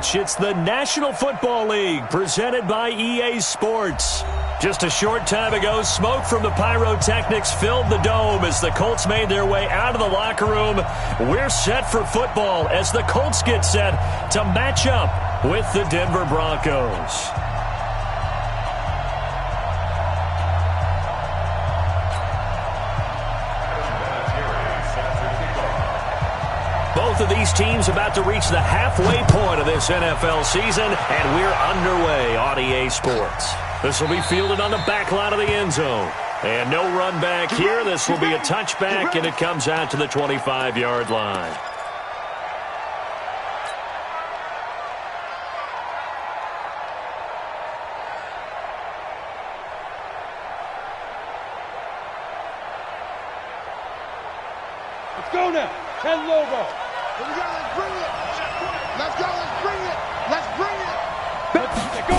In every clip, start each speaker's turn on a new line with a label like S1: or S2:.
S1: much. It's the National Football League presented by EA Sports. Just a short time ago, smoke from the pyrotechnics filled the dome as the Colts made their way out of the locker room. We're set for football as the Colts get set to match up with the Denver Broncos. Both of these teams about to reach the halfway point of this NFL season, and we're underway on EA Sports. This will be fielded on the back line of the end zone. And no run back here. This will be a touchback, and it comes out to the 25-yard line.
S2: Let's go now. 10 logo. Here we go. Let's bring it. Let's go. Let's bring it. Let's bring it. Go.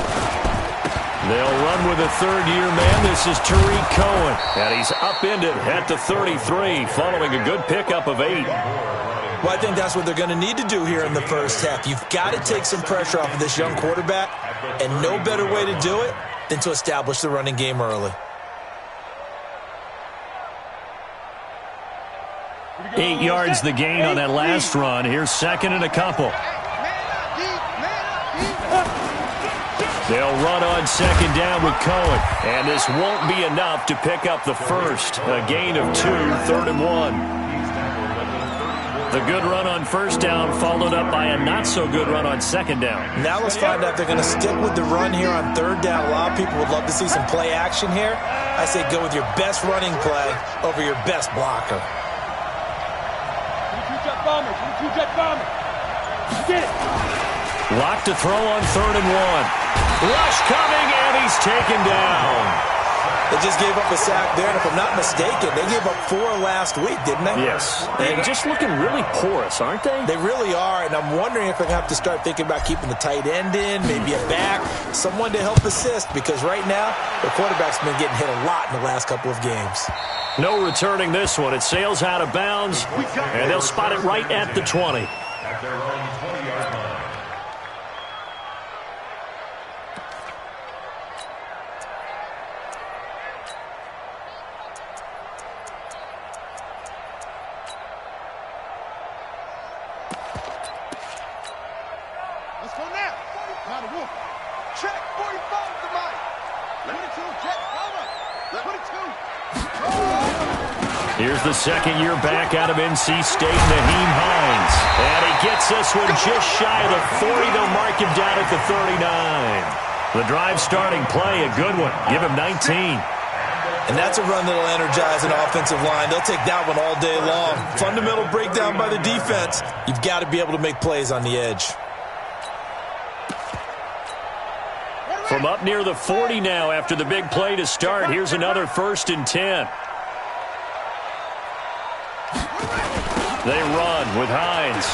S1: They'll run with a third-year man. This is Tariq Cohen. And he's upended at the 33 following a good pickup of 8.
S3: Well, I think that's what they're going to need to do here in the first half. You've got to take some pressure off of this young quarterback, and no better way to do it than to establish the running game early.
S1: 8 yards the gain on that last run. Here's second and a couple. They'll run on second down with Cohen. And this won't be enough to pick up the first. A gain of 2, 3rd and 1. The good run on first down followed up by a not-so-good run on second down.
S3: Now let's find out if they're going to stick with the run here on third down. A lot of people would love to see some play action here. I say go with your best running play over your best blocker.
S2: Get it.
S1: Locked to throw on 3rd and 1. Rush coming, and he's taken down.
S3: They just gave up a sack there, and if I'm not mistaken, they gave up 4 last week, didn't they?
S1: Yes. They're just looking really porous, aren't they?
S3: They really are, and I'm wondering if they're going to have to start thinking about keeping the tight end in, maybe a back, someone to help assist, because right now, the quarterback's been getting hit a lot in the last couple of games.
S1: No returning this one. It sails out of bounds, and they'll spot it right at the 20.
S4: At their own 20-yard line.
S2: Let's go now. Now the wolf. Check 45 to Mike. 22, check, cover. 22.
S1: Here's the second-year back out of NC State, Naheem Hines. And he gets this one just shy of the 40. They'll mark him down at the 39. The drive starting play, a good one. Give him 19.
S3: And that's a run that'll energize an offensive line. They'll take that one all day long. Fundamental breakdown by the defense. You've got to be able to make plays on the edge.
S1: From up near the 40 now after the big play to start. Here's another 1st and 10. They run with Hines.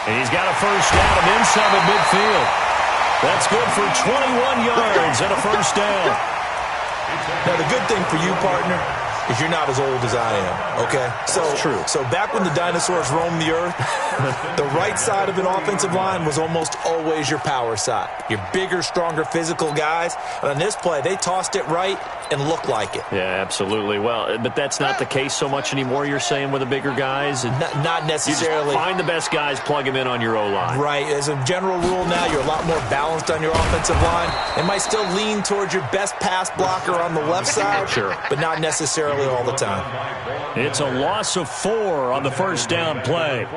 S1: And he's got a first down and then some at midfield. That's good for 21 yards and a first down.
S3: Now, the good thing for you, partner, is you're not as old as I am, okay? So,
S1: true.
S3: So back when the dinosaurs roamed the earth, the right side of an offensive line was almost always your power side. Your bigger, stronger, physical guys. And on this play, they tossed it right and looked like it.
S1: Yeah, absolutely. Well, but that's not the case so much anymore, you're saying, with the bigger guys?
S3: Not necessarily.
S1: You just find the best guys, plug them in on your O-line.
S3: Right. As a general rule now, you're a lot more balanced on your offensive line. They might still lean towards your best pass blocker on the left side,
S1: sure,
S3: but not necessarily all the time.
S1: It's a loss of 4 on the first down play.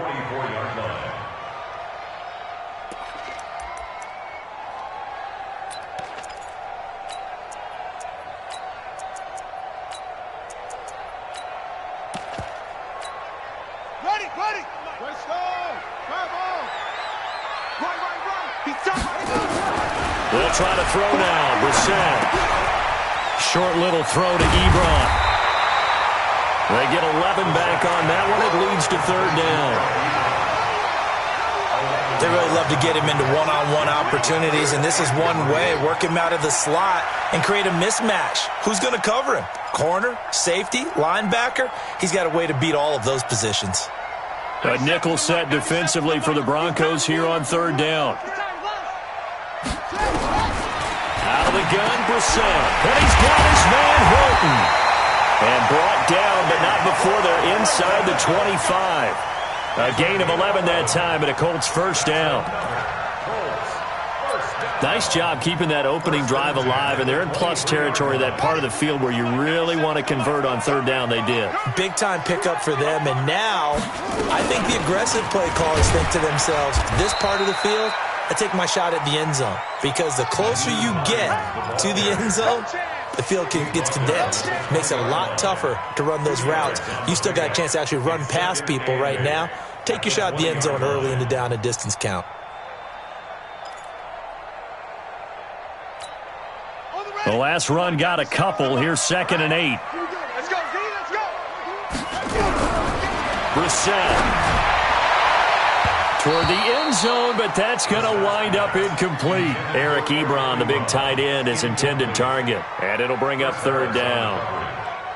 S2: Ready. Let's go. Come on. Right.
S1: They'll try to throw now. Brissett. Short little throw to Ebron. They get 11 back on that one. It leads to 3rd down.
S3: They really love to get him into one-on-one opportunities, and this is one way. Work him out of the slot and create a mismatch. Who's going to cover him? Corner, safety, linebacker? He's got a way to beat all of those positions.
S1: A nickel set defensively for the Broncos here on third down. Out of the gun, Brissett. And he's got his man, Hilton. And brought down, but not before they're inside the 25. A gain of 11 that time, and a Colts first down. Nice job keeping that opening drive alive, and they're in plus territory, that part of the field where you really want to convert on third down. They did. Big-time pickup for them, and now I think the aggressive play callers think to themselves, this part of the field, I take my shot at the end zone, because the closer you get to the end zone, the field gets condensed. Makes it a lot tougher to run those routes. You still got a chance to actually run past people right now. Take your shot at the end zone early in the down and distance count. The last run got a couple. Here's 2nd and 8.
S2: Let's go, D, let's go.
S1: Brissett toward the end zone, but that's going to wind up incomplete. Eric Ebron, the big tight end, his intended target. And it'll bring up third down.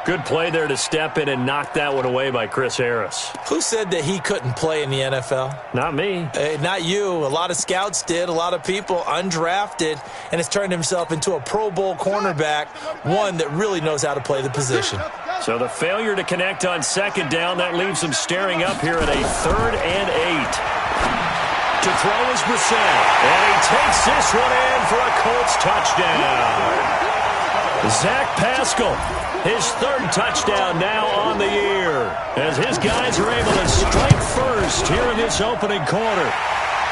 S1: Good play there to step in and knock that one away by Chris Harris. Who said that he couldn't play in the NFL? Not me. Not you. A lot of scouts did. A lot of people undrafted, and has turned himself into a Pro Bowl cornerback, one that really knows how to play the position. So the failure to connect on 2nd down, that leaves them staring up here at a 3rd and 8. To throw is Brissett, and he takes this one in for a Colts touchdown. Zach Pascal, his 3rd touchdown now on the year, as his guys are able to strike first here in this opening quarter.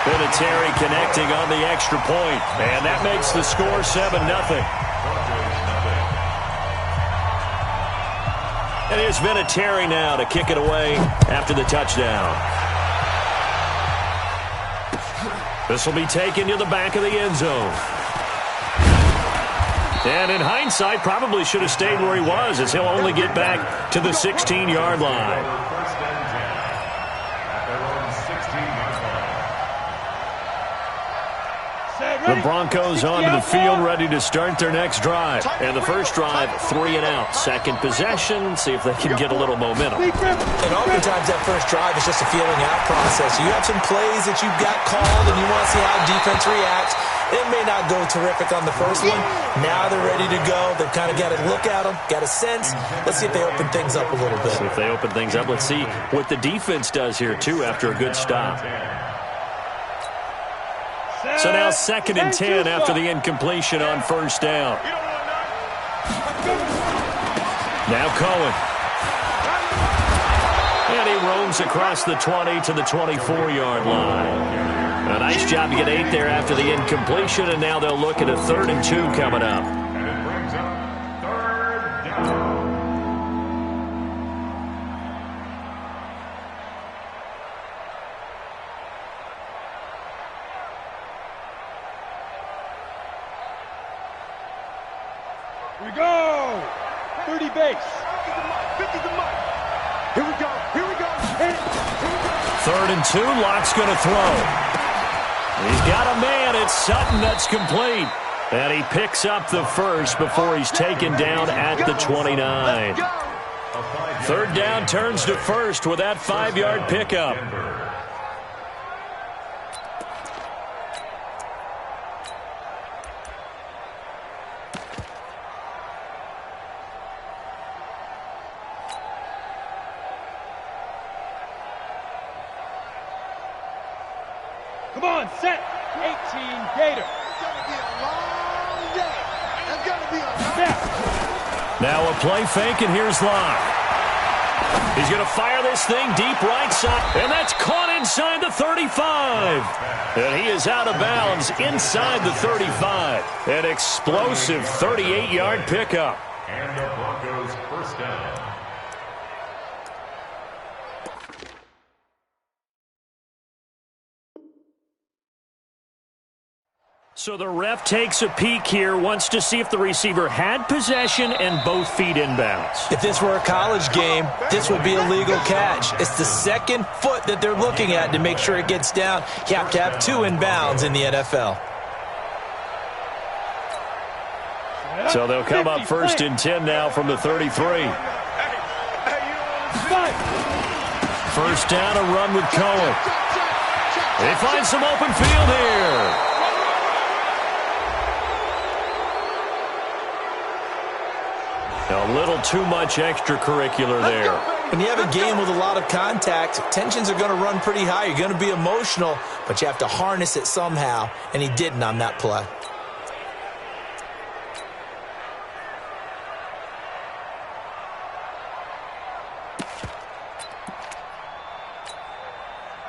S1: Vinatieri connecting on the extra point, and that makes the score 7-0. And here's Vinatieri now to kick it away after the touchdown. This will be taken to the back of the end zone. And in hindsight, probably should have stayed where he was, as he'll only get back to the 16-yard line. The Broncos onto the field, ready to start their next drive. And the first drive, 3 and out. Second possession, see if they can get a little momentum. And oftentimes that first drive is just a feeling out process. You have some plays that you've got called, and you want to see how defense reacts. It may not go terrific on the first one. Now they're ready to go. They've kind of got to look at them, got a sense. Let's see if they open things up a little bit. See if they open things up. Let's see what the defense does here, too, after a good stop. So now 2nd and 10 after the incompletion on first down. Now Cohen. And he roams across the 20 to the 24-yard line. A nice job to get 8 there after the incompletion, and now they'll look at a 3rd and 2 coming up.
S4: And it brings up 3rd down.
S2: Here we go. 30 base. 50 the mark. Here we go. Here we go. Here we go.
S1: 3rd and 2. Locke's going to throw. He's got a man. It's Sutton that's complete. And he picks up the first before he's taken down at the 29. 3rd down turns to first with that 5-yard pickup.
S2: Come on, set. 18 Gator. It's going to be a long day. It's going to be a long day.
S1: Now a play fake, and here's Locke. He's going to fire this thing deep right side, and that's caught inside the 35. And he is out of bounds inside the 35. An explosive 38-yard pickup.
S4: And the Broncos first down.
S1: So the ref takes a peek here, wants to see if the receiver had possession and both feet inbounds. If this were a college game, this would be a legal catch. It's the second foot that they're looking at to make sure it gets down. You have to have 2 inbounds in the NFL. So they'll come up 1st and 10 now from the 33. first down, a run with Cohen. They find some open field here. A little too much extracurricular there.
S3: When you have a game with a lot of contact, tensions are going to run pretty high. You're going to be emotional, but you have to harness it somehow, and he didn't on that play.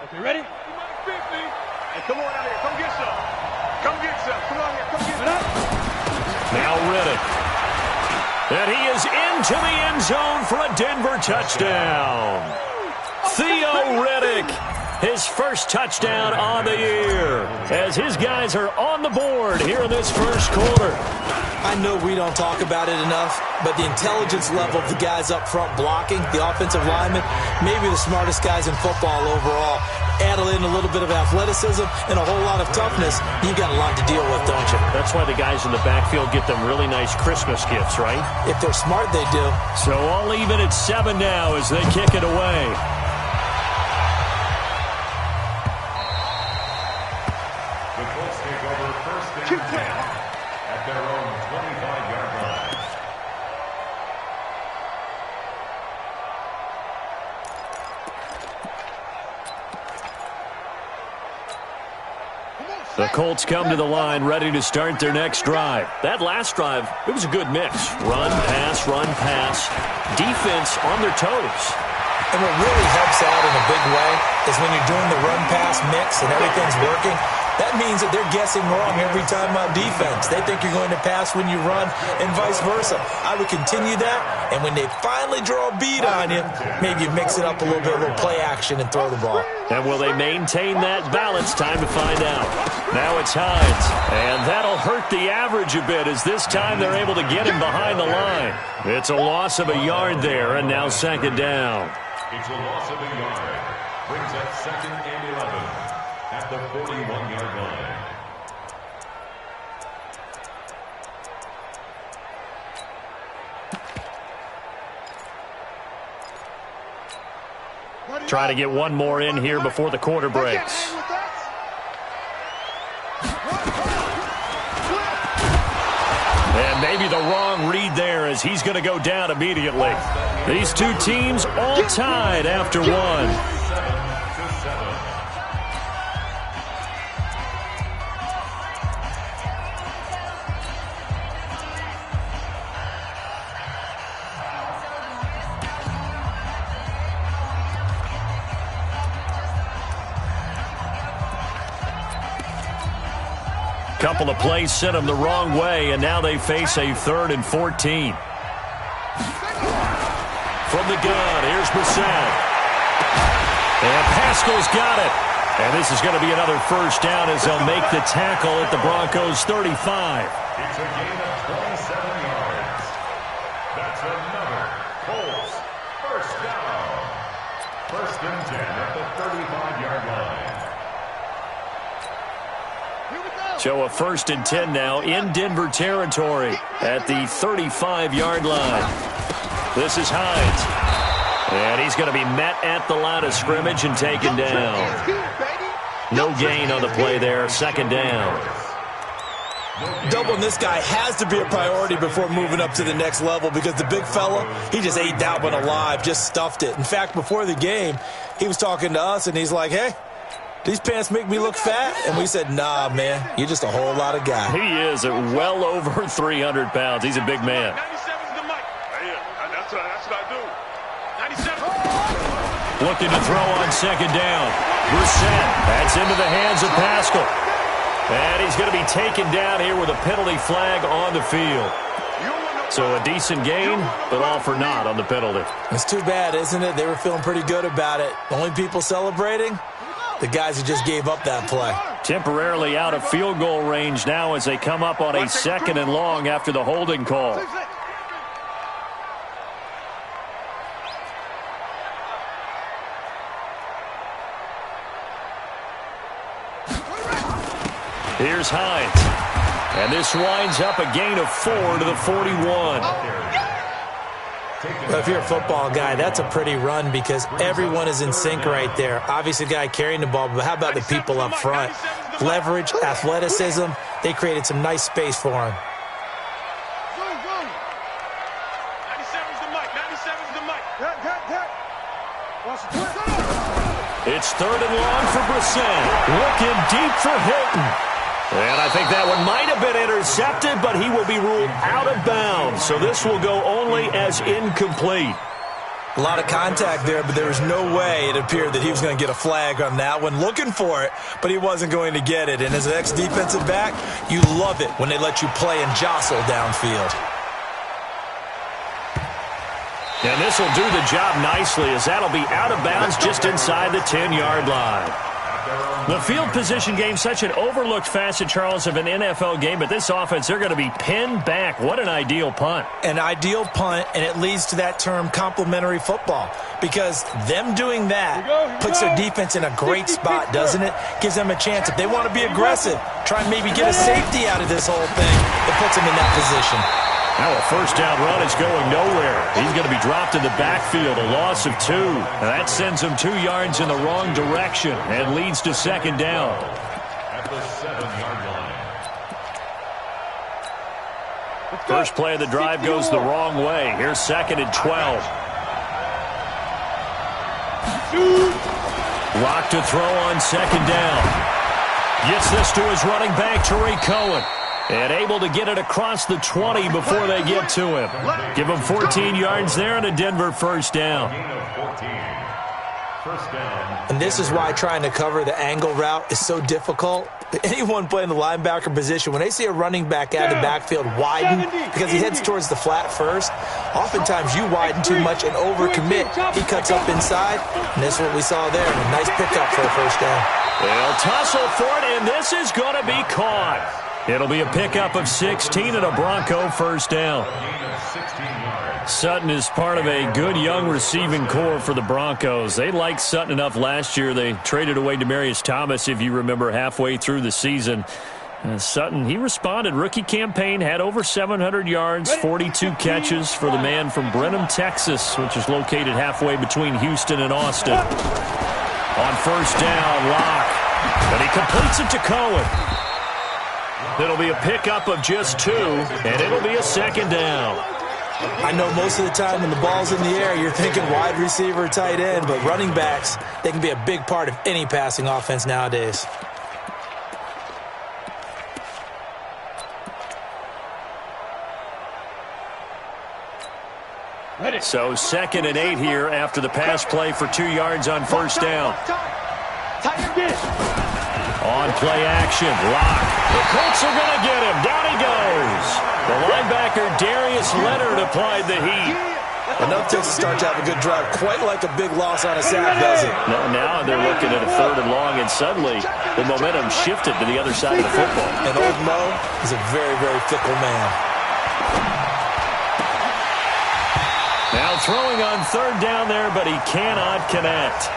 S2: Okay, ready? Hey, come on out here. Come get some. Come get some. Come on here. Come get some.
S1: Now Riddick. And he is into the end zone for a Denver touchdown. Theo Riddick, his first touchdown on the year, as his guys are on the board here in this first quarter.
S3: I know we don't talk about it enough, but the intelligence level of the guys up front blocking, the offensive linemen, maybe the smartest guys in football overall. Add in a little bit of athleticism and a whole lot of toughness, you got a lot to deal with, don't you?
S1: That's why the guys in the backfield get them really nice Christmas gifts, right?
S3: If they're smart, they do.
S1: So all even at 7 now as they kick it away.
S4: The Colts take over first and 10 at their own 25-yard line.
S1: The Colts come to the line ready to start their next drive. That last drive, it was a good mix. Run, pass, defense on their toes.
S3: And what really helps out in a big way is when you're doing the run-pass mix and everything's working, that means that they're guessing wrong every time on defense. They think you're going to pass when you run and vice versa. I would continue that, and when they finally draw a bead on you, maybe you mix it up a little bit, a little play action, and throw the ball.
S1: And will they maintain that balance? Time to find out. Now it's Hines, and that'll hurt the average a bit as this time they're able to get him behind the line. It's a loss of a yard there, and now second down.
S4: It's a loss of a yard. Brings up 2nd and 11 at the 41-yard line.
S1: Try to get one more in here before the quarter breaks. And maybe the wrong read there as he's going to go down immediately. These two teams all tied after one. Couple of plays sent them the wrong way, and now they face a 3rd and 14. From the gun, here's Brissett. And Pascal's got it. And this is going to be another first down as they'll make the tackle at the Broncos' 35.
S4: It's a gain of 27 yards. That's another Colts first down. 1st and 10 at the 35-yard line.
S1: So a 1st and 10 now in Denver territory at the 35-yard line. This is Hines. And he's going to be met at the line of scrimmage and taken down. No gain on the play there. 2nd down.
S3: Doubling this guy has to be a priority before moving up to the next level because the big fella, he just ate that one alive, just stuffed it. In fact, before the game, he was talking to us, and he's like, hey, these pants make me look fat? And we said, nah, man, you're just a whole lot of guy.
S1: He is at well over 300 pounds. He's a big man.
S2: 97's the mic. Yeah, that's what I do. 97.
S1: Looking to throw on 2nd down. Brissett, that's into the hands of Pascal. And he's going to be taken down here with a penalty flag on the field. So a decent gain, but all for naught on the penalty.
S3: It's too bad, isn't it? They were feeling pretty good about it. The only people celebrating? The guys who just gave up that play.
S1: Temporarily out of field goal range now as they come up on a 2nd and long after the holding call. Here's Hines. And this winds up a gain of 4 to the 41.
S3: Well, if you're a football guy, that's a pretty run because everyone is in sync right there. Obviously, the guy carrying the ball, but how about the people up front? Leverage, athleticism, they created some nice space for him.
S2: 97's the mic. 97's the mic.
S1: It's 3rd and long for Brissett. Looking deep for Hilton. And I think that one might have been intercepted, but he will be ruled out of bounds. So this will go only as incomplete.
S3: A lot of contact there, but there was no way it appeared that he was going to get a flag on that one. Looking for it, but he wasn't going to get it. And as an ex-defensive back, you love it when they let you play and jostle downfield.
S1: And this will do the job nicely as that'll be out of bounds just inside the 10-yard line. The field position game, such an overlooked facet, Charles, of an NFL game, but this offense, they're going to be pinned back. What an ideal punt.
S3: An ideal punt, and it leads to that term complementary football because them doing that puts their defense in a great spot, doesn't it? Gives them a chance. If they want to be aggressive, try and maybe get a safety out of this whole thing, it puts them in that position.
S1: Now a first down run is going nowhere. He's going to be dropped in the backfield, a loss of 2. And that sends him 2 yards in the wrong direction and leads to 2nd down.
S4: At the 7-yard line.
S1: First play of the drive goes the wrong way. Here's 2nd and 12. Lock to throw on 2nd down. Gets this to his running back, Tariq Cohen. And able to get it across the 20 before they get to him. Give him 14 yards there and a Denver first down.
S3: And this is why trying to cover the angle route is so difficult. Anyone playing the linebacker position, when they see a running back out of the backfield widen because he heads towards the flat first, oftentimes you widen too much and overcommit. He cuts up inside, and this is what we saw there. A nice pickup for a first down.
S1: They'll tussle for it, and this is going to be caught. It'll be a pickup of 16 and a Bronco first down. Sutton is part of a good young receiving core for the Broncos. They liked Sutton enough last year. They traded away Demaryius Thomas, if you remember, halfway through the season. Sutton, he responded. Rookie campaign, had over 700 yards, 42 catches for the man from Brenham, Texas, which is located halfway between Houston and Austin. On first down, Locke. But he completes it to Cohen. It'll be a pickup of just 2, and it'll be a 2nd down.
S3: I know most of the time when the ball's in the air, you're thinking wide receiver, tight end, but running backs, they can be a big part of any passing offense nowadays.
S1: So 2nd and 8 here after the pass play for 2 yards on first down. On play action, Locke. The Colts are going to get him. Down he goes. The linebacker, Darius Leonard, applied the heat.
S3: Enough to start to have a good drive. Quite like a big loss on a sack, does it?
S1: Now they're looking at a 3rd and long, and suddenly the momentum shifted to the other side of the football.
S3: And old Mo is a very, very fickle man.
S1: Now throwing on 3rd down there, but he cannot connect.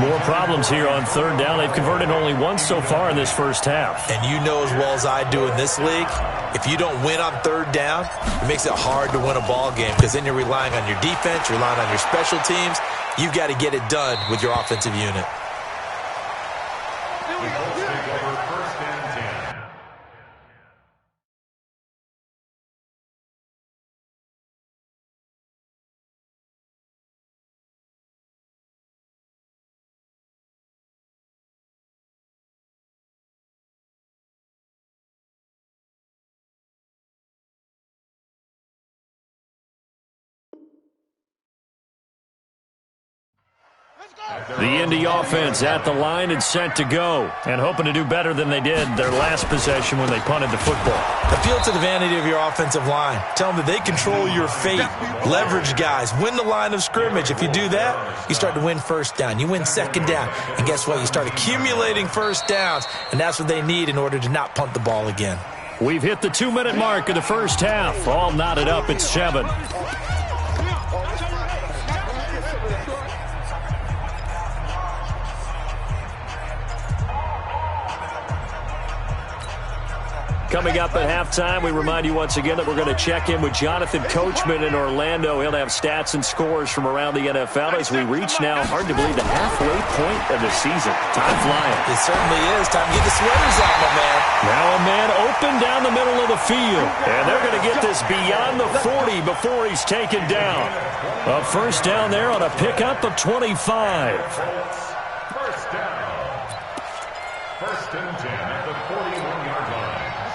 S1: More problems here on 3rd down. They've converted only once so far in this first half.
S3: And you know as well as I do in this league, if you don't win on 3rd down, it makes it hard to win a ball game because then you're relying on your defense, you're relying on your special teams. You've got to get it done with your offensive unit.
S1: The Indy offense at the line and set to go, and hoping to do better than they did their last possession when they punted the football.
S3: Appeal to the vanity of your offensive line. Tell them that they control your fate. Leverage guys. Win the line of scrimmage. If you do that, you start to win first down. You win 2nd down. And guess what? You start accumulating first downs, and that's what they need in order to not punt the ball again.
S1: We've hit the 2-minute mark of the first half. All knotted up at 7. Coming up at halftime, we remind you once again that we're going to check in with Jonathan Coachman in Orlando. He'll have stats and scores from around the NFL as we reach now, hard to believe, the halfway point of the season. Time flying.
S3: It certainly is. Time to get the sweaters out, my man.
S1: Now a man open down the middle of the field. And they're going to get this beyond the 40 before he's taken down. A first down there on a pickup of 25.
S4: First down. First and 10 at the 41-yard line.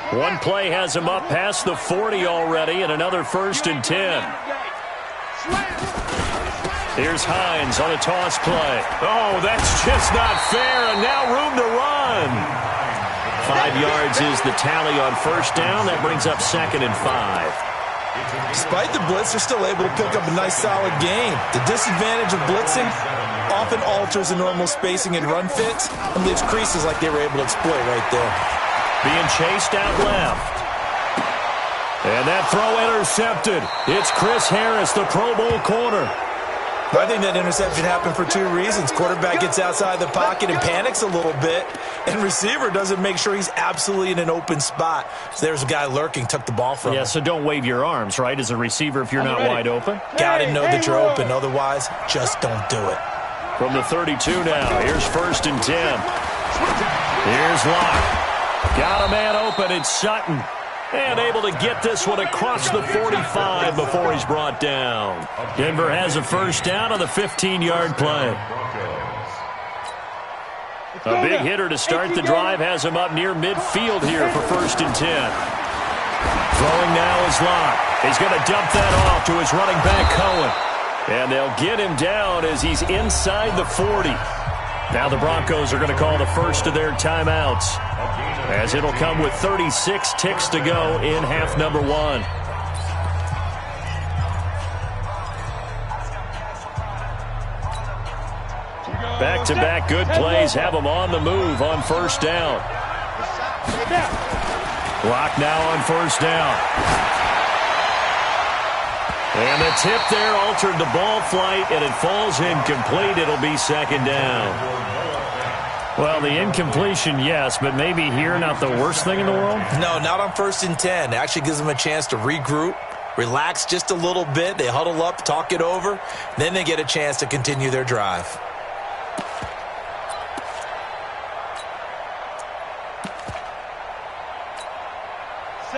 S1: One play has him up past the 40 already, and another first and 10. Here's Hines on a toss play. Oh, that's just not fair, and now room to run. 5 yards is the tally on first down. That brings up second and 5.
S3: Despite the blitz, they're still able to pick up a nice, solid gain. The disadvantage of blitzing often alters the normal spacing and run fits and leaves creases like they were able to exploit right there.
S1: Being chased out left. And that throw intercepted. It's Chris Harris, the Pro Bowl corner.
S3: I think that interception happened for 2 reasons. Quarterback gets outside the pocket and panics a little bit, and receiver doesn't make sure he's absolutely in an open spot. So there's a guy lurking, took the ball from him.
S1: Yeah, so don't wave your arms, right, as a receiver if you're not wide open.
S3: Gotta know that you're open, otherwise just don't do it.
S1: From the 32 now, here's first and 10. Here's Locke. Got a man open, it's Sutton. And able to get this one across the 45 before he's brought down. Denver has a first down on the 15-yard play. A big hitter to start the drive has him up near midfield here for first and 10. Throwing now is Locke. He's going to dump that off to his running back, Cohen. And they'll get him down as he's inside the 40. Now the Broncos are going to call the first of their timeouts, as it'll come with 36 ticks to go in half number 1. Back-to-back good plays have them on the move on first down. Block now on first down. And the tip there altered the ball flight, and it falls incomplete. It'll be second down. Well, the incompletion, yes, but maybe here not the worst thing in the world?
S3: No, not on first and 10. It actually gives them a chance to regroup, relax just a little bit. They huddle up, talk it over. Then they get a chance to continue their drive.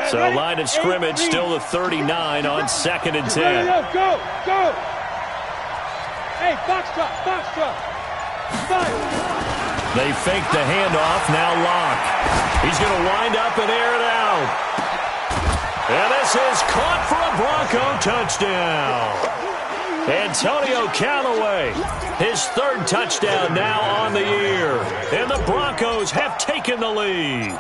S1: So line of scrimmage still the 39 on second and 10.
S2: Go, go. Hey, box drop.
S1: They fake the handoff, now Locke. He's going to wind up and air it out. And this is caught for a Bronco touchdown. Antonio Callaway, his third touchdown now on the year. And the Broncos have taken the lead.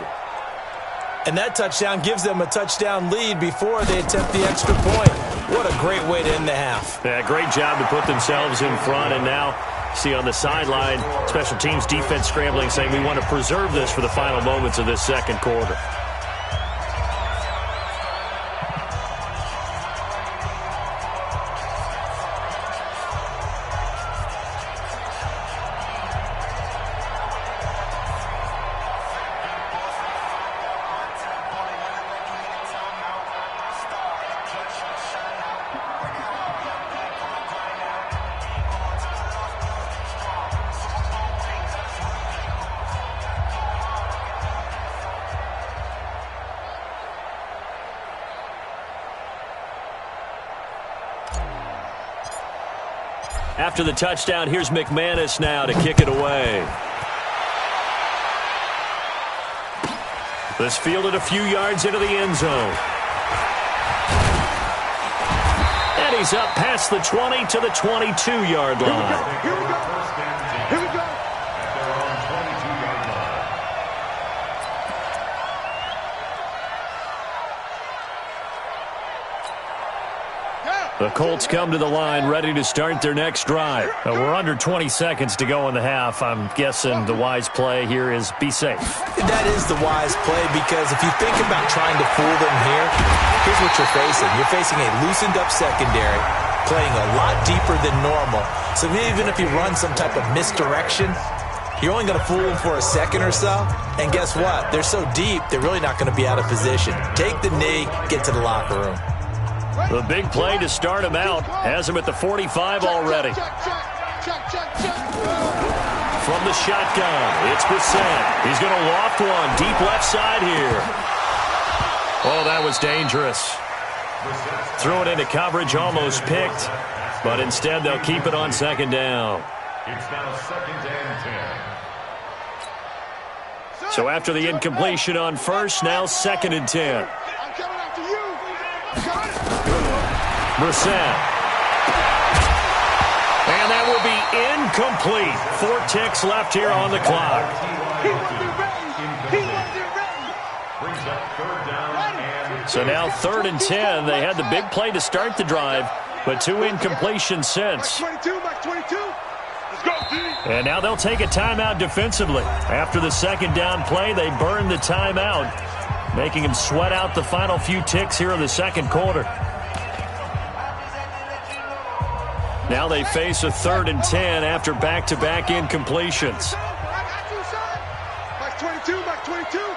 S3: And that touchdown gives them a touchdown lead before they attempt the extra point. What a great way to end the half.
S1: Yeah, great job to put themselves in front. And now, see on the sideline, special teams defense scrambling, saying we want to preserve this for the final moments of this second quarter. After the touchdown, here's McManus now to kick it away. This fielded a few yards into the end zone. And he's up past the 20 to the 22-yard line.
S2: Here we go.
S1: The Colts come to the line ready to start their next drive. We're under 20 seconds to go in the half. I'm guessing the wise play here is be safe.
S3: That is the wise play, because if you think about trying to fool them here, here's what you're facing. You're facing a loosened up secondary, playing a lot deeper than normal. So even if you run some type of misdirection, You're only going to fool them for a second or so, and guess what? They're so deep, they're really not going to be out of position. Take the knee, get to the locker room.
S1: The big play to start him out has him at the 45 already. From the shotgun, it's Brissett. He's going to loft one deep left side here. Oh, that was dangerous. Threw it into coverage, almost picked, but instead they'll keep it on second down.
S4: It's now 2nd and 10.
S1: So after the incompletion on first, now 2nd and 10.
S2: I'm coming after you.
S1: Brissett. And that will be incomplete. 4 ticks left here on the clock.
S2: He wasn't ready. He wasn't ready.
S4: Brings up 3rd down and
S1: So now 3rd and 10. They had the big play to start the drive, but 2 incompletions since.
S2: 22, back 22. Let's go, D.
S1: And now they'll take a timeout defensively. After the 2nd down play, they burn the timeout, making him sweat out the final few ticks here in the 2nd quarter. Now they face a 3rd and 10 after back-to-back incompletions.
S2: I got you, son. Back 22, back 22. I'm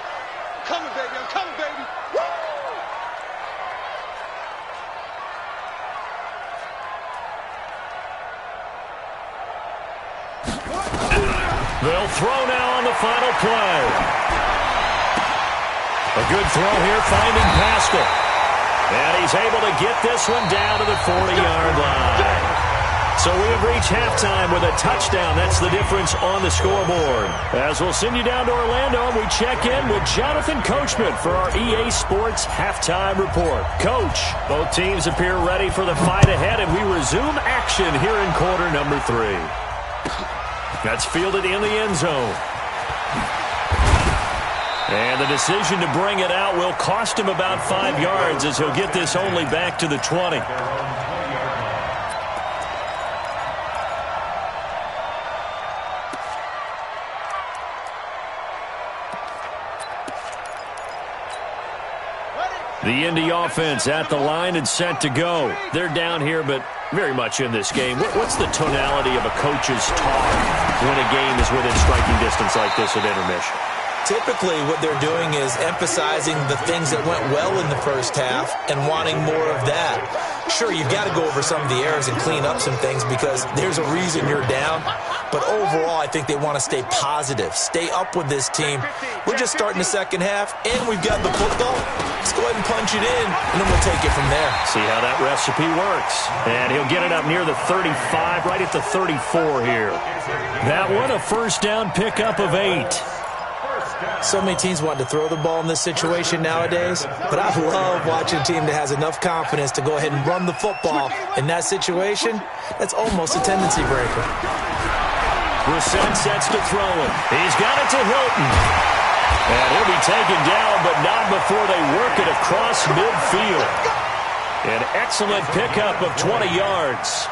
S2: coming, baby. I'm coming, baby. Woo!
S1: They'll throw now on the final play. A good throw here, finding Pascal. And he's able to get this one down to the 40-yard line. So we have reached halftime with a touchdown. That's the difference on the scoreboard. As we'll send you down to Orlando, and we check in with Jonathan Coachman for our EA Sports Halftime Report. Coach, both teams appear ready for the fight ahead, and we resume action here in quarter number 3. That's fielded in the end zone. And the decision to bring it out will cost him about 5 yards as he'll get this only back to the 20. The Indy offense at the line and set to go. They're down here, but very much in this game. What's the tonality of a coach's talk when a game is within striking distance like this at intermission?
S3: Typically, what they're doing is emphasizing the things that went well in the first half and wanting more of that. Sure, you've got to go over some of the errors and clean up some things because there's a reason you're down. But overall, I think they want to stay positive, stay up with this team. We're just starting the second half, and we've got the football. Let's go ahead and punch it in, and then we'll take it from there.
S1: See how that recipe works. And he'll get it up near the 35, right at the 34 here. That one, a first down pickup of 8.
S3: So many teams want to throw the ball in this situation nowadays, but I love watching a team that has enough confidence to go ahead and run the football. In that situation, that's almost a tendency breaker.
S1: Brissett sets to throw it. He's got it to Hilton. And he'll be taken down, but not before they work it across midfield. An excellent pickup of 20 yards.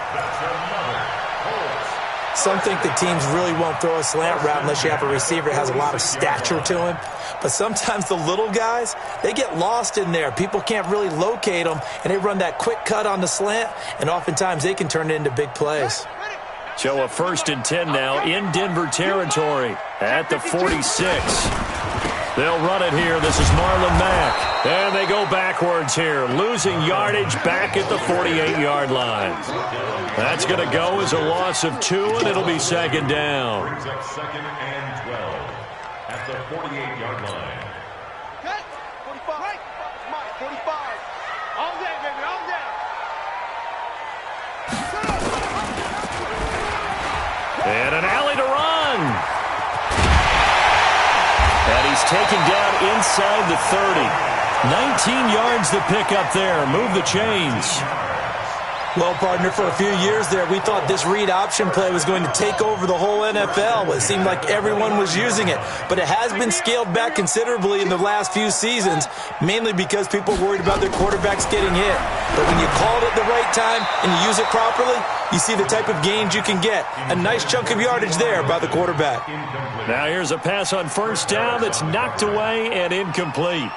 S3: Some think the teams really won't throw a slant route unless you have a receiver that has a lot of stature to him. But sometimes the little guys, they get lost in there. People can't really locate them, and they run that quick cut on the slant, and oftentimes they can turn it into big plays.
S1: So a 1st and 10 now in Denver territory at the 46. They'll run it here. This is Marlon Mack. And they go backwards here, losing yardage back at the 48-yard line. That's going to go as a loss of 2, and it'll be 2nd down.
S4: Brings up 2nd and 12 at the 48-yard line.
S2: Okay, 45. Right. Come on, 45. All day, baby, all day.
S1: And an alley to run. And he's taken down inside the 30. 19 yards to pick up there. Move the chains.
S3: Well, partner, for a few years there, we thought this read option play was going to take over the whole NFL. It seemed like everyone was using it. But it has been scaled back considerably in the last few seasons, mainly because people are worried about their quarterbacks getting hit. But when you call it at the right time and you use it properly, you see the type of gains you can get. A nice chunk of yardage there by the quarterback.
S1: Now here's a pass on first down that's knocked away and incomplete.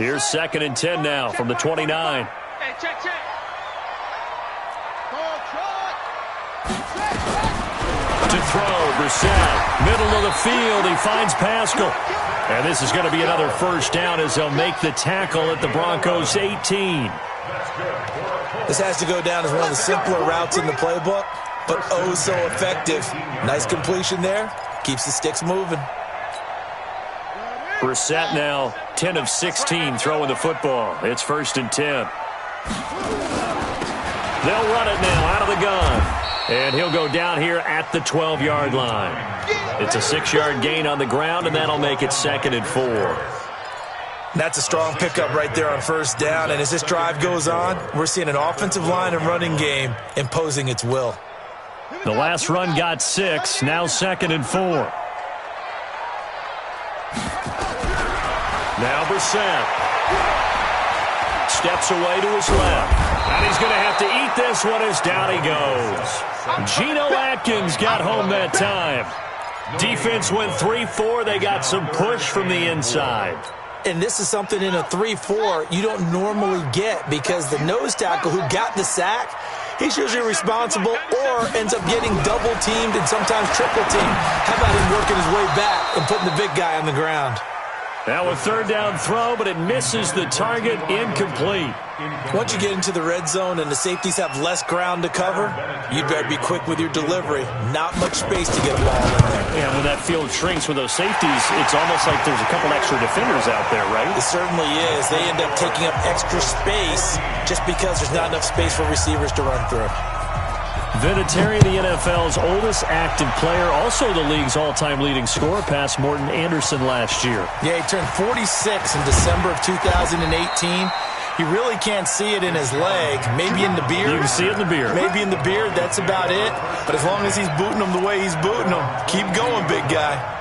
S1: Here's 2nd and 10 now from the 29.
S2: Hey, check.
S1: To throw, Brissett. Middle of the field, he finds Pascal. And this is going to be another first down as they'll make the tackle at the Broncos' 18.
S3: This has to go down as one of the simpler routes in the playbook, but oh so effective. Nice completion there. Keeps the sticks moving.
S1: Brissett now 10 of 16 throwing the football. It's 1st and 10. They'll run it now out of the gun. And he'll go down here at the 12-yard line. It's a 6-yard gain on the ground, and that'll make it 2nd and 4.
S3: That's a strong pickup right there on first down. And as this drive goes on, we're seeing an offensive line and running game imposing its will.
S1: The last run got 6, now 2nd and 4. Now Brissett steps away to his left. And he's going to have to eat this one as down he goes. Geno Atkins got home that time. Defense went 3-4. They got some push from the inside.
S3: And this is something in a 3-4 you don't normally get because the nose tackle who got the sack, he's usually responsible or ends up getting double-teamed and sometimes triple-teamed. How about him working his way back and putting the big guy on the ground?
S1: Now a 3rd down throw, but it misses the target, incomplete.
S3: Once you get into the red zone and the safeties have less ground to cover, you better be quick with your delivery. Not much space to get a ball in there.
S1: Yeah, when that field shrinks with those safeties, it's almost like there's a couple extra defenders out there, right?
S3: It certainly is. They end up taking up extra space just because there's not enough space for receivers to run through.
S1: Vinatieri, the NFL's oldest active player, also the league's all-time leading scorer, past Morton Anderson last year.
S3: Yeah, he turned 46 in December of 2018. He really can't see it in his leg, maybe in the beard.
S1: You can see it in the beard.
S3: Maybe in the beard, that's about it. But as long as he's booting them the way he's booting them, keep going, big guy.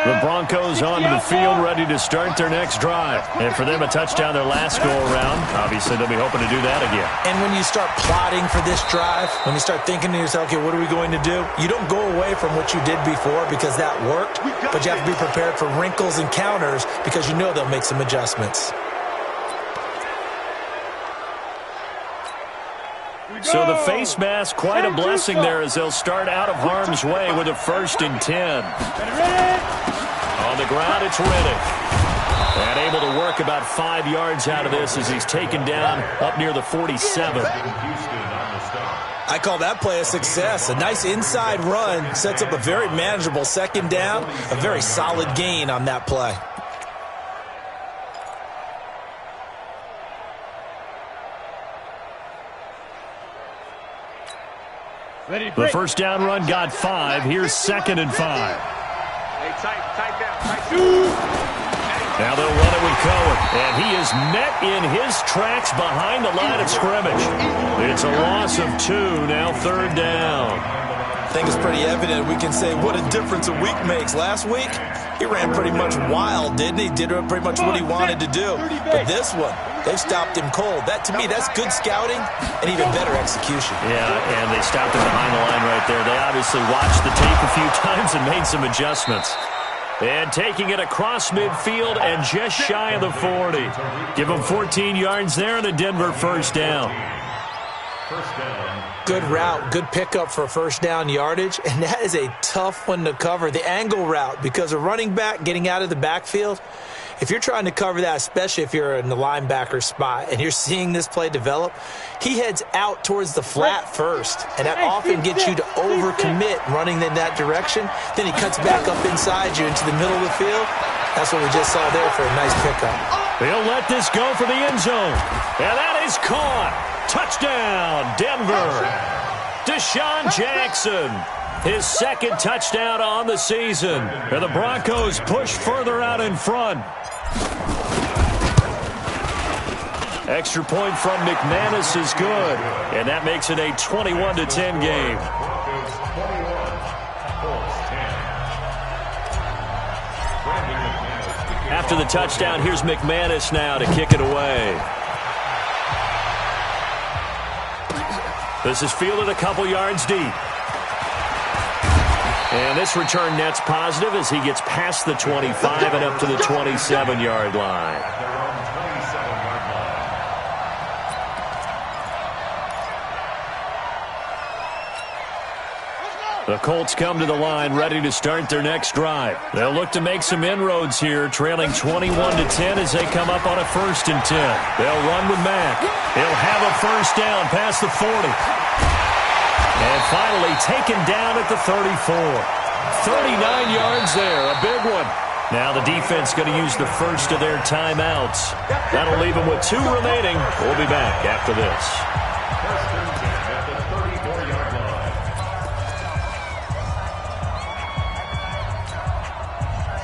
S1: The Broncos onto the field, ready to start their next drive. And for them, a touchdown their last go-around. Obviously, they'll be hoping to do that again.
S3: And when you start plotting for this drive, when you start thinking to yourself, okay, what are we going to do? You don't go away from what you did before because that worked, but you have to be prepared for wrinkles and counters because you know they'll make some adjustments.
S1: So the face mask, quite a blessing there as they'll start out of harm's way with a 1st and 10. On the ground, it's Riddick. And able to work about 5 yards out of this as he's taken down up near the 47.
S3: I call that play a success. A nice inside run sets up a very manageable 2nd down, a very solid gain on that play.
S1: The first down run got 5. Here's 2nd and 5. Now they'll run it with Cohen. And he is met in his tracks behind the line of scrimmage. It's a loss of 2. Now 3rd down.
S3: I think it's pretty evident. We can say what a difference a week makes. Last week, he ran pretty much wild, didn't he? Did pretty much what he wanted to do. But this one, they've stopped him cold. That, to me, that's good scouting and even better execution.
S1: Yeah, and they stopped him behind the line right there. They obviously watched the tape a few times and made some adjustments. And taking it across midfield and just shy of the 40. Give him 14 yards there and a Denver 1st down.
S3: Good route, good pickup for 1st down yardage, and that is a tough one to cover. The angle route, because a running back getting out of the backfield, if you're trying to cover that, especially if you're in the linebacker spot and you're seeing this play develop, he heads out towards the flat first, and that often gets you to overcommit running in that direction. Then he cuts back up inside you into the middle of the field. That's what we just saw there for a nice pickup.
S1: They'll let this go for the end zone, and that is caught. Touchdown, Denver. Deshaun Jackson, his 2nd touchdown on the season. And the Broncos push further out in front. Extra point from McManus is good, and that makes it a 21-10 game. After the touchdown, here's McManus now to kick it away. This is fielded a couple yards deep. And this return net's positive as he gets past the 25 and up to the 27-yard line. The Colts come to the line ready to start their next drive. They'll look to make some inroads here, trailing 21-10 as they come up on a 1st and 10. They'll run with Mack. He'll have a first down past the 40. And finally taken down at the 34. 39 yards there, a big one. Now the defense going to use the first of their timeouts. That'll leave them with 2 remaining. We'll be back after this.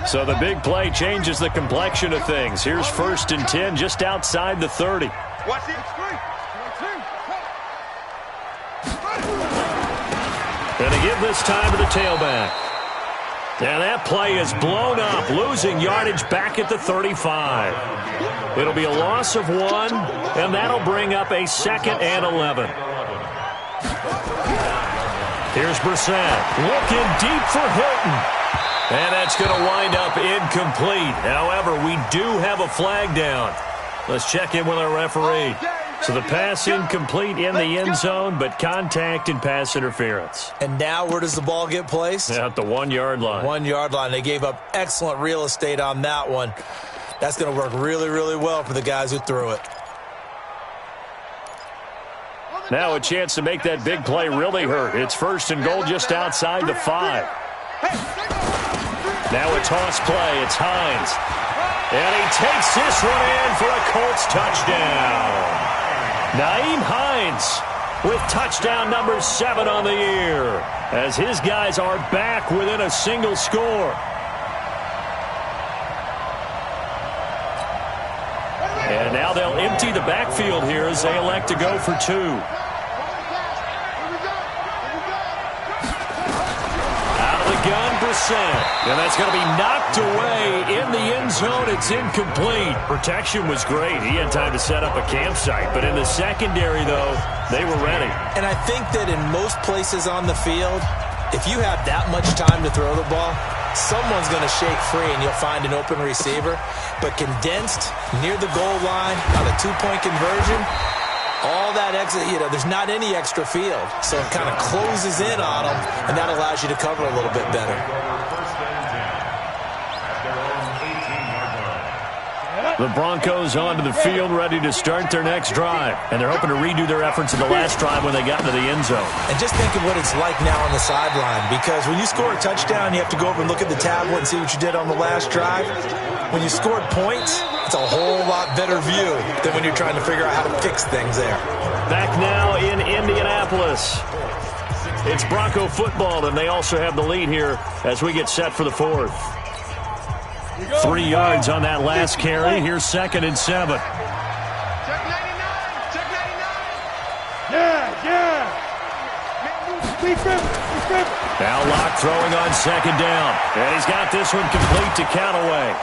S1: So the big play changes the complexion of things. Here's 1st and 10 just outside the 30.
S2: Watch it.
S1: Going to give this time to the tailback. And that play is blown up, losing yardage back at the 35. It'll be a loss of 1, and that'll bring up a 2nd and 11. Here's Brissett, looking deep for Hilton. And that's going to wind up incomplete. However, we do have a flag down. Let's check in with our referee. So the pass incomplete in the end zone, but contact and pass interference.
S3: And now where does the ball get placed?
S1: At the 1-yard line.
S3: 1-yard line. They gave up excellent real estate on that one. That's going to work really, really well for the guys who threw it.
S1: Now a chance to make that big play really hurt. It's 1st and goal just outside the 5. Now a toss play. It's Hines. And he takes this one in for a Colts touchdown. Nyheim Hines with touchdown number 7 on the year as his guys are back within a single score. And now they'll empty the backfield here as they elect to go for 2. Gun Brissett, and that's going to be knocked away in the end zone. It's incomplete. Protection was great. He had time to set up a campsite, but in the secondary, though, they were ready.
S3: And I think that in most places on the field, if you have that much time to throw the ball, someone's going to shake free and you'll find an open receiver. But condensed near the goal line on a 2-point conversion, all that exit, there's not any extra field. So it kind of closes in on them, and that allows you to cover a little bit better.
S1: The Broncos onto the field, ready to start their next drive. And they're hoping to redo their efforts in the last drive when they got into the end zone.
S3: And just think of what it's like now on the sideline, because when you score a touchdown, you have to go over and look at the tablet and see what you did on the last drive. When you scored points, it's a whole lot better view than when you're trying to figure out how to fix things there.
S1: Back now in Indianapolis. It's Bronco football, and they also have the lead here as we get set for the 4th. 3 yards on that last carry. Here's 2nd and 7.
S2: Check 99. Check 99. Yeah.
S1: Now Locke throwing on 2nd down. And he's got this one complete to Callaway.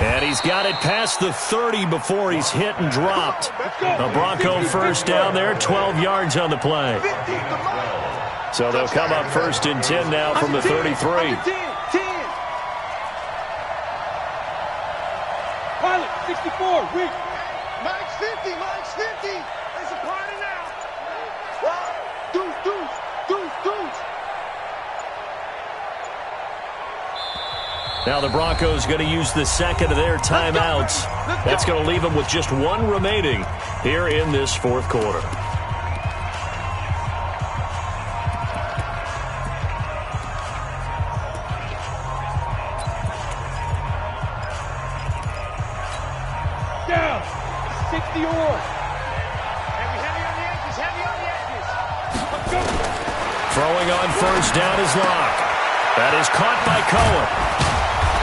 S1: And he's got it past the 30 before he's hit and dropped. A Bronco first down there, 12 yards on the play. So they'll come up 1st and 10 now from the 33.
S2: Pilot, 64, weak. Mike's 50, Mike's 50. It's a party now. Deuce.
S1: Now the Broncos going to use the 2nd of their timeouts. That's going to leave them with just 1 remaining here in this 4th quarter.
S2: Down. 60 or. Heavy on the edges. Let's go.
S1: Throwing on 1st down is Locke. That is caught by Cohen.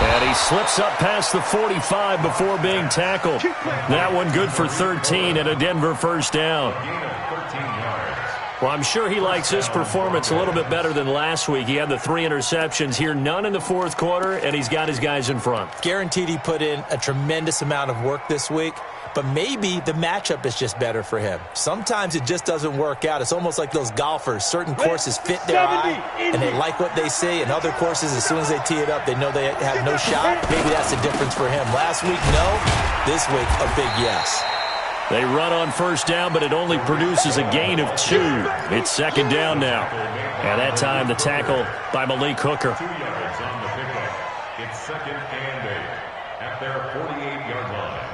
S1: And he slips up past the 45 before being tackled. That one good for 13 and a Denver first down. Well, I'm sure he likes his performance a little bit better than last week. He had the 3 interceptions here, none in the 4th quarter, and he's got his guys in front.
S3: Guaranteed he put in a tremendous amount of work this week. but maybe the matchup is just better for him. Sometimes it just doesn't work out. It's almost like those golfers. Certain courses fit their eye, and they like what they see, and other courses, as soon as they tee it up, they know they have no shot. Maybe that's the difference for him. Last week, no. This week, a big yes.
S1: They run on first down, but it only produces a gain of 2. It's second down now. And that time, the tackle by Malik Hooker.
S4: 2 yards on the pickup. It's second and 8 at their 48-yard line.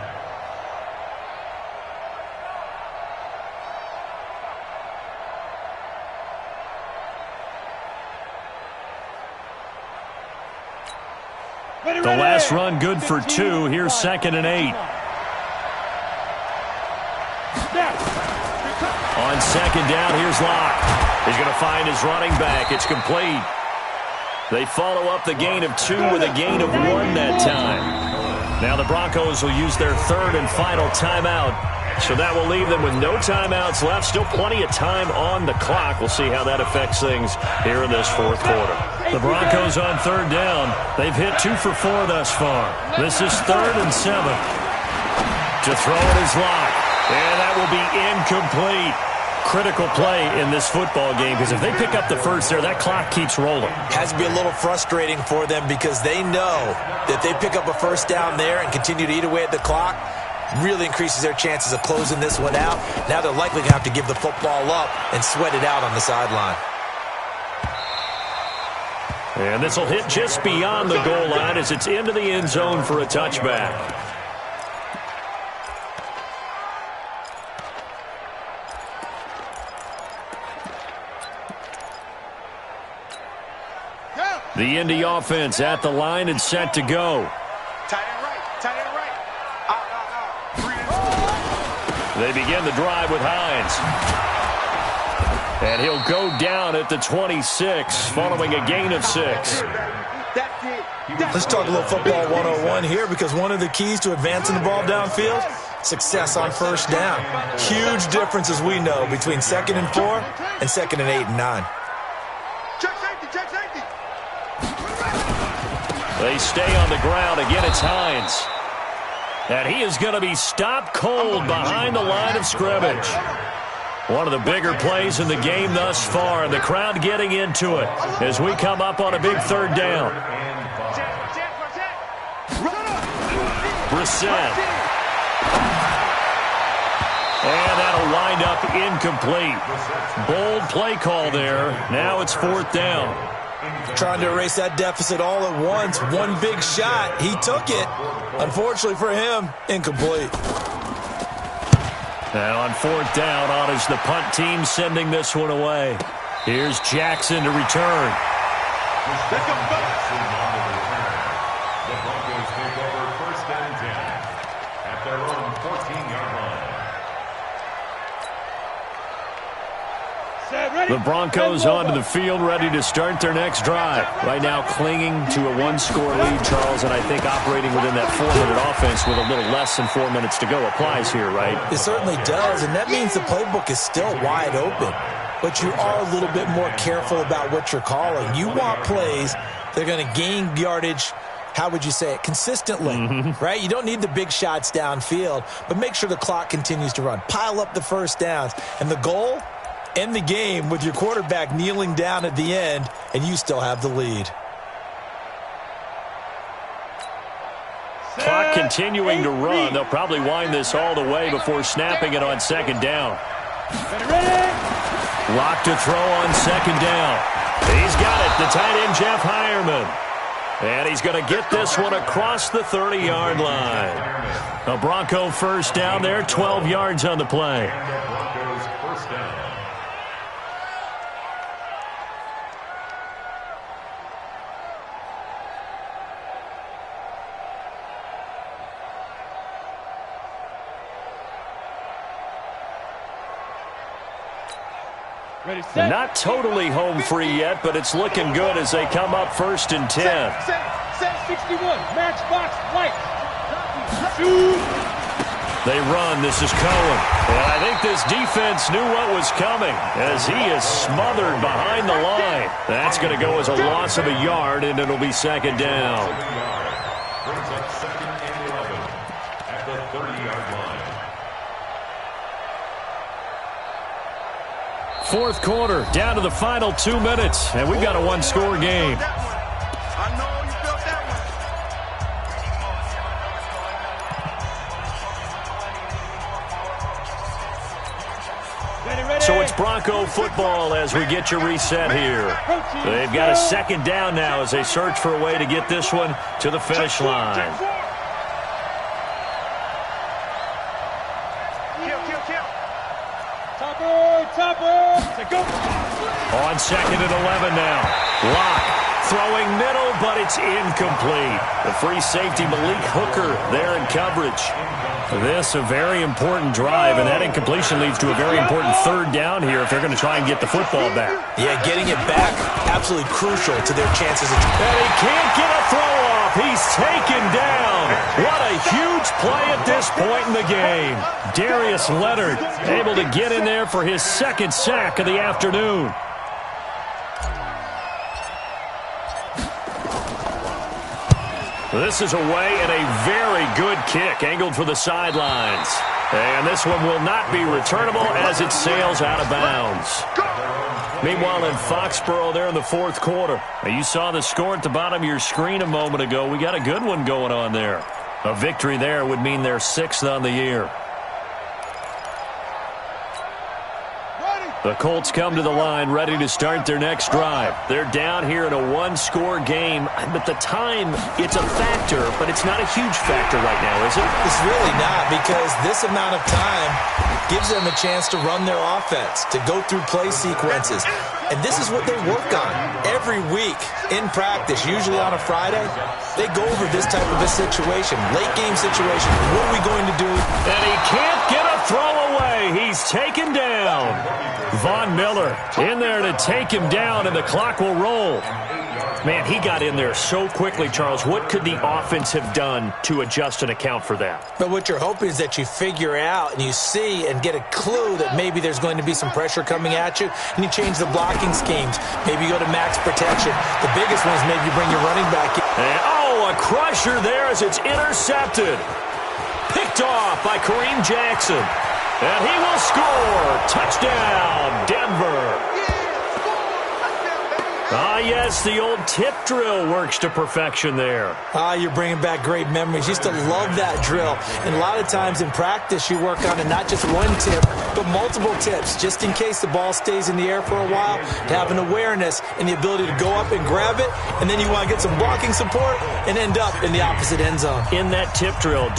S1: The last run good for 2. Here's second and 8. On second down, here's Locke. He's going to find his running back. It's complete. They follow up the gain of 2 with a gain of 1 that time. Now the Broncos will use their third and final timeout. So that will leave them with no timeouts left. Still plenty of time on the clock. We'll see how that affects things here in this fourth quarter. The Broncos on third down. They've hit 2 for 4 thus far. This is third and 7. To throw it is Locke. And that will be incomplete. Critical play in this football game, because if they pick up the first there, that clock keeps rolling.
S3: Has to be a little frustrating for them because they know that they pick up a first down there and continue to eat away at the clock, really increases their chances of closing this one out. Now they're likely going to have to give the football up and sweat it out on the sideline.
S1: And this will hit just beyond the goal line as it's into the end zone for a touchback. The Indy offense at the line and set to go.
S2: Tight end right. Tight end right. Out.
S1: They begin the drive with Hines. And he'll go down at the 26 following a gain of 6.
S3: Let's talk a little football 101 here, because one of the keys to advancing the ball downfield, success on first down. Huge difference, as we know, between 2nd and 4 and 2nd and 8 and 9.
S1: They stay on the ground. Again, it's Hines. And he is going to be stopped cold behind the line of scrimmage. One of the bigger plays in the game thus far, and the crowd getting into it as we come up on a big third down. Brissett. And that'll wind up incomplete. Bold play call there. Now it's 4th down.
S3: Trying to erase that deficit all at once. One big shot. He took it. Unfortunately for him, incomplete.
S1: Now on 4th down, honors the punt team sending this one away. Here's Jackson to return.
S4: The Broncos take over 1st and 10 at their own 14-yard line.
S1: The Broncos onto the field, ready to start their next drive. Right now clinging to a 1-score lead, Charles, and I think operating within that 4-minute offense with a little less than 4 minutes to go applies here, right?
S3: It certainly does, and that means the playbook is still wide open. But you are a little bit more careful about what you're calling. You want plays that are going to gain yardage, how would you say it, consistently, right? You don't need the big shots downfield, but make sure the clock continues to run. Pile up the first downs, and the goal, end the game with your quarterback kneeling down at the end, and you still have the lead.
S1: Clock continuing to run. They'll probably wind this all the way before snapping it on 2nd down. Lock to throw on 2nd down. He's got it, the tight end Jeff Hireman. And he's going to get this one across the 30-yard line. A Bronco first down there, 12 yards on the play.
S4: Broncos first down.
S1: Not totally home free yet, but it's looking good as they come up 1st and 10.
S2: Set 61. Matchbox white.
S1: They run. This is Cohen. And I think this defense knew what was coming as he is smothered behind the line. That's going to go as a loss of a yard, and it'll be 2nd down.
S4: Brings up 2nd and 11 at the 30-yard line.
S1: Fourth quarter, down to the final 2 minutes, and we've got a one-score game. So it's Bronco football as we get you reset here. They've got a second down now as they search for a way to get this one to the finish line. On second and 11 now. Lock throwing middle, but it's incomplete. The free safety Malik Hooker there in coverage. This a very important drive, and that incompletion leads to a very important third down here if they're going to try and get the football back.
S3: Yeah, getting it back, absolutely crucial to their chances.
S1: And he can't get a throw off. He's taken down. What a huge play at this point in the game. Darius Leonard able to get in there for his second sack of the afternoon. This is away and a very good kick angled for the sidelines. And this one will not be returnable as it sails out of bounds. Meanwhile, in Foxborough there in the fourth quarter, you saw the score at the bottom of your screen a moment ago. We got a good one going on there. A victory there would mean they're 6th on the year. The Colts come to the line ready to start their next drive. They're down here in a one-score game, but the time, it's a factor, but it's not a huge factor right now, is it?
S3: It's really not, because this amount of time gives them a chance to run their offense, to go through play sequences. And this is what they work on every week in practice, usually on a Friday. They go over this type of a situation, late-game situation. What are we going to do?
S1: And he can't get a throw away. He's taken down. Von Miller in there to take him down, and the clock will roll. Man, he got in there so quickly, Charles. What could the offense have done to adjust and account for that?
S3: But what you're hoping is that you figure out and you see and get a clue that maybe there's going to be some pressure coming at you, and you change the blocking schemes. Maybe you go to max protection. The biggest one is maybe you bring your running back in.
S1: And, a crusher there as it's intercepted. Picked off by Kareem Jackson. And he will score. Touchdown, Denver. Ah, yes, the old tip drill works to perfection there.
S3: Ah, you're bringing back great memories. Used to love that drill. And a lot of times in practice, you work on it not just one tip, but multiple tips, just in case the ball stays in the air for a while, to have an awareness and the ability to go up and grab it, and then you want to get some blocking support and end up in the opposite end zone.
S1: In that tip drill,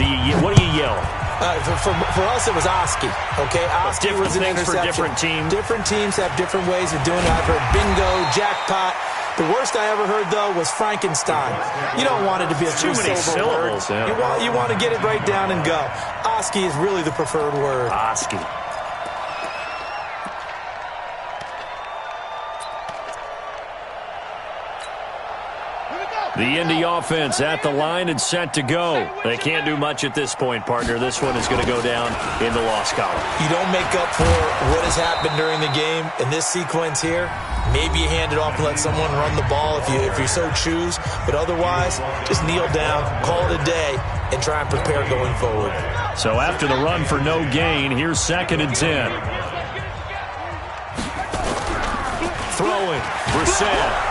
S1: what do you yell?
S3: For us, it was Oski. Okay, Oski was an interception.
S1: For different teams.
S3: Different teams have different ways of doing it. I've heard bingo, jackpot. The worst I ever heard, though, was Frankenstein. You don't want it to be a two-syllable word. Yeah. You want to get it right down and go. Oski is really the preferred word.
S1: Oski. The Indy offense at the line and set to go. They can't do much at this point, partner. This one is going to go down in the loss column.
S3: You don't make up for what has happened during the game in this sequence here. Maybe you hand it off and let someone run the ball if you so choose. But otherwise, just kneel down, call it a day, and try and prepare going forward.
S1: So after the run for no gain, here's 2nd and 10. Throwing. Brissett.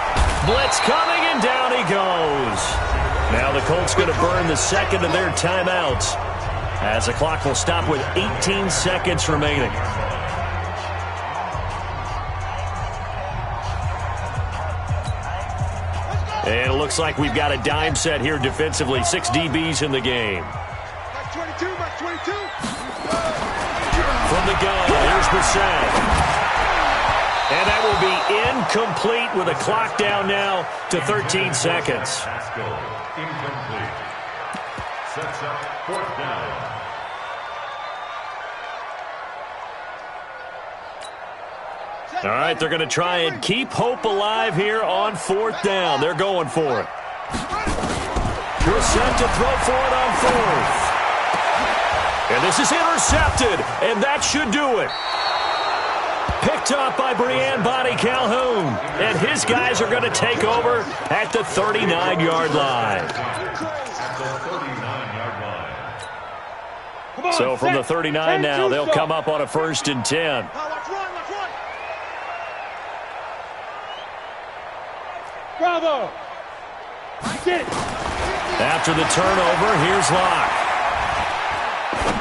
S1: Blitz coming, and down he goes. Now the Colts going to burn the second of their timeouts as the clock will stop with 18 seconds remaining. And it looks like we've got a dime set here defensively. 6 DBs in the game. From the gun, here's Brissett. And that will be incomplete with a clock down now to 13 seconds.
S4: Incomplete. Sets up 4th down.
S1: All right, they're going to try and keep hope alive here on 4th down. They're going for it. Brissett to throw for it on 4th. And this is intercepted, and that should do it. Picked up by Brian Bonnie Calhoun. And his guys are going to take over at the 39-yard line. So from the 39 now, they'll come up on a 1st and 10.
S2: Bravo! Get it!
S1: After the turnover, here's Locke.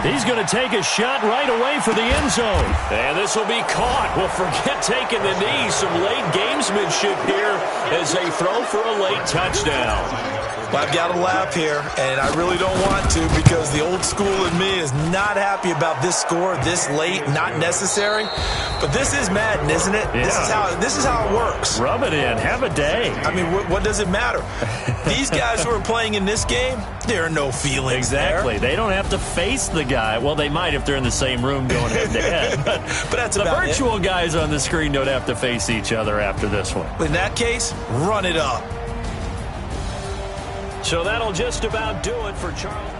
S1: He's going to take a shot right away for the end zone. And this will be caught. Well, forget taking the knee. Some late gamesmanship here as they throw for a late touchdown.
S3: Well, I've got to laugh here, and I really don't want to because the old school in me is not happy about this score this late, not necessary. But this is Madden, isn't it?
S1: Yeah.
S3: This is how it works.
S1: Rub it in. Have a day.
S3: I mean, what does it matter? These guys who are playing in this game, there are no feelings
S1: Exactly.
S3: there.
S1: They don't have to face the guy. Well, they might if they're in the same room going head-to-head. But
S3: that's
S1: the
S3: about
S1: virtual guys on the screen don't have to face each other after this one.
S3: In that case, run it up.
S1: So that'll just about do it for Charles.